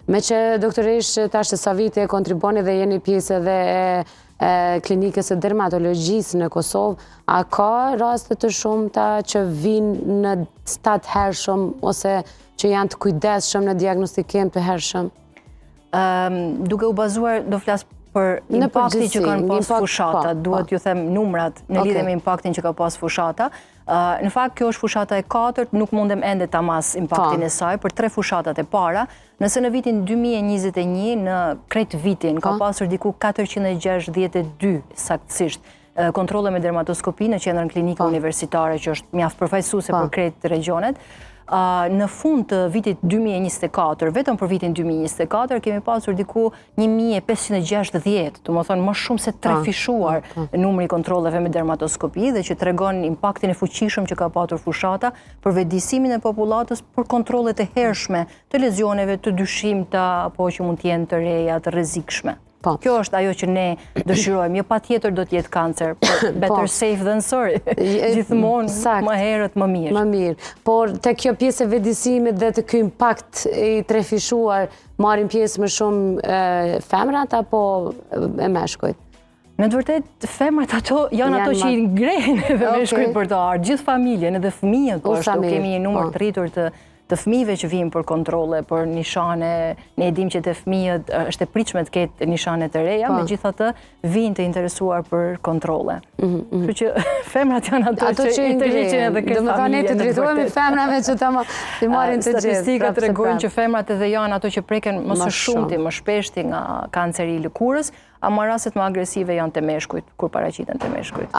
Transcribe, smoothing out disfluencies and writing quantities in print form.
Me që doktoresh tash sa vite kontriboni dhe jeni pjesë edhe e klinikës së dermatologjisë në Kosovë, a ka raste të shumta që vinë në stat hershëm ose që janë të kujdesshëm në diagnostikim të hershëm? Duke u bazuar, do flas për impaktin që kanë pas fushata, duhet ju them numrat në lidhje me impaktin që ka pas fushata. Në fakt, kjo është fushata e 4, nuk mundem ende ta mas impaktin e saj për 3 fushatat e para. Nëse në vitin 2021, në krejt vitin, ka pasur diku 462 saktësisht kontrole me dermatoskopi në qendrën klinike universitare, që është mjaft përfaqësuese për krejt regionet. Në fund të vitit 2024, vetëm për vitin 2024, kemi pasur diku 1560, të më thonë më shumë se trefishuar numri kontroleve me dermatoskopi dhe që tregon impaktin e fuqishëm që ka patur fushata për vetëdijsimin e popullatës për kontrolet e hershme të lezioneve të dyshimta apo që mund të jenë të reja, të rrezikshme. Kjo është ajo që ne dëshirojmë, jo patjetër do të jetë kancer, better safe than sorry. Gjithmonë më herët më mirë. Më mirë. Por te kjo pjesë e vetëdijsimit dhe të ky impakt i trefishuar, marrin pjesë më shumë femrat apo e meshkujt? Në të vërtet, femrat ato janë ato që i ngrehen edhe meshkujt për të ardhur, gjithë familjen, edhe fëmijët, po ashtu kemi një numër të rritur të fëmijëve që vinë për kontrole, për nishane, ne e dim që të fëmijët është e pritshme të ketë nishane të reja, megjithatë vinë të interesuar për kontrole. Kështu që femrat janë ato që i tërheqin edhe këtë familje. Domethënë ne të drejtohemi femrave që të marrin të gjithë. Statistikat tregojnë që femrat edhe janë ato që preken më së shumti, më shpeshti nga kanceri i lëkurës, ama rastet më agresive janë te meshkujt, kur paraqiten te meshkujt.